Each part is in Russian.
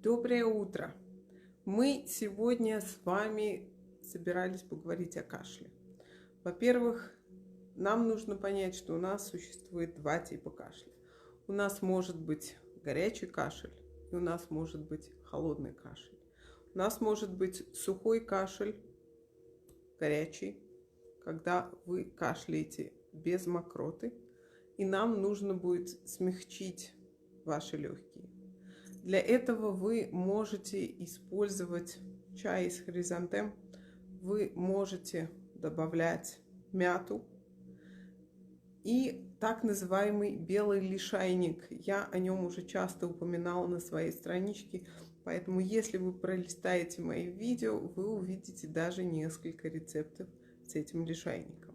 Доброе утро! Мы сегодня с вами собирались поговорить о кашле. Во-первых, нам нужно понять, что у нас существует два типа кашля. У нас может быть горячий кашель, и у нас может быть холодный кашель. У нас может быть сухой кашель, горячий, когда вы кашляете без мокроты, и нам нужно будет смягчить ваши легкие. Для этого вы можете использовать чай из хризантем, вы можете добавлять мяту и так называемый белый лишайник. Я о нем уже часто упоминала на своей страничке, поэтому если вы пролистаете мои видео, вы увидите даже несколько рецептов с этим лишайником.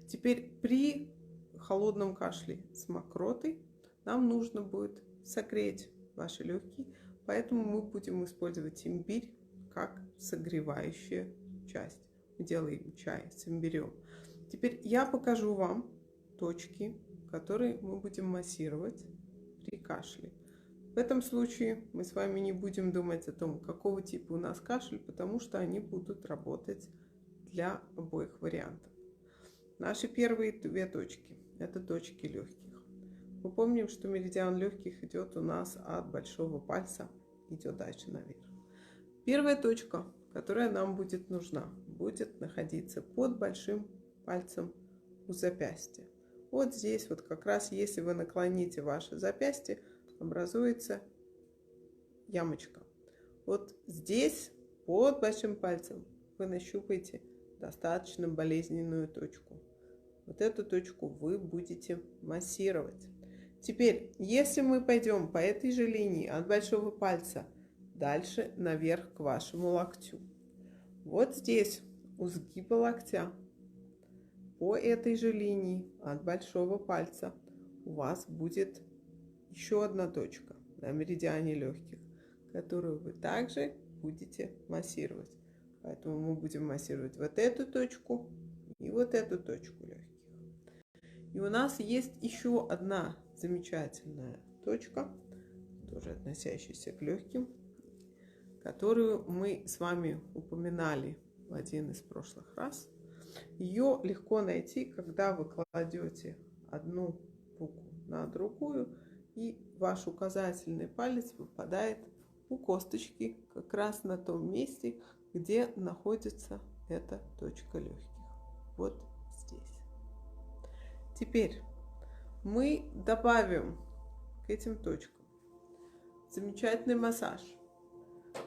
Теперь при холодном кашле с мокротой нам нужно будет согреть ваши легкие, поэтому мы будем использовать имбирь как согревающая часть. Мы делаем чай с имбирем. Теперь я покажу вам точки, которые мы будем массировать при кашле. В этом случае мы с вами не будем думать о том, какого типа у нас кашель, потому что они будут работать для обоих вариантов. Наши первые две точки – это точки легких. Мы помним, что меридиан легких идет у нас от большого пальца, идет дальше наверх. Первая точка, которая нам будет нужна, будет находиться под большим пальцем у запястья. Вот здесь вот как раз, если вы наклоните ваше запястье, образуется ямочка. Вот здесь под большим пальцем вы нащупаете достаточно болезненную точку. Вот эту точку вы будете массировать. Теперь, если мы пойдем по этой же линии от большого пальца дальше наверх к вашему локтю. Вот здесь у сгиба локтя по этой же линии от большого пальца у вас будет еще одна точка на меридиане легких, которую вы также будете массировать. Поэтому мы будем массировать вот эту точку и вот эту точку легких. И у нас есть еще одна замечательная точка, тоже относящаяся к легким, которую мы с вами упоминали в один из прошлых раз. Ее легко найти, когда вы кладете одну руку на другую, и ваш указательный палец выпадает у косточки как раз на том месте, где находится эта точка легких. Вот здесь. Теперь мы добавим к этим точкам замечательный массаж,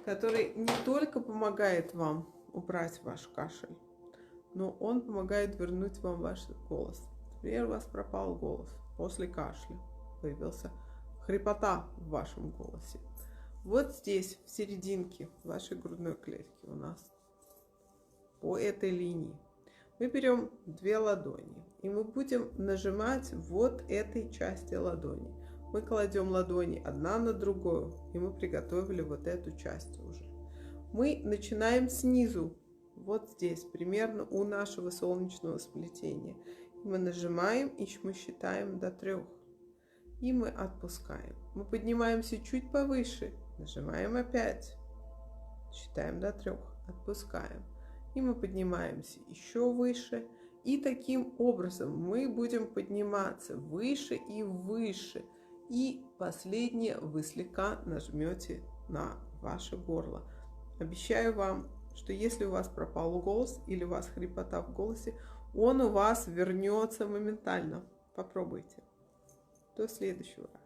который не только помогает вам убрать ваш кашель, но он помогает вернуть вам ваш голос. Например, у вас пропал голос после кашля, появился хрипота в вашем голосе. Вот здесь, в серединке вашей грудной клетки у нас, по этой линии, мы берем две ладони, и мы будем нажимать вот этой части ладони. Мы кладем ладони одна на другую, и мы приготовили вот эту часть уже. Мы начинаем снизу, вот здесь, примерно у нашего солнечного сплетения. Мы нажимаем, и мы считаем до 3. И мы отпускаем. Мы поднимаемся чуть повыше, нажимаем опять, считаем до 3, отпускаем. И мы поднимаемся еще выше. И таким образом мы будем подниматься выше и выше. И последнее вы слегка нажмете на ваше горло. Обещаю вам, что если у вас пропал голос или у вас хрипота в голосе, он у вас вернется моментально. Попробуйте. До следующего раза.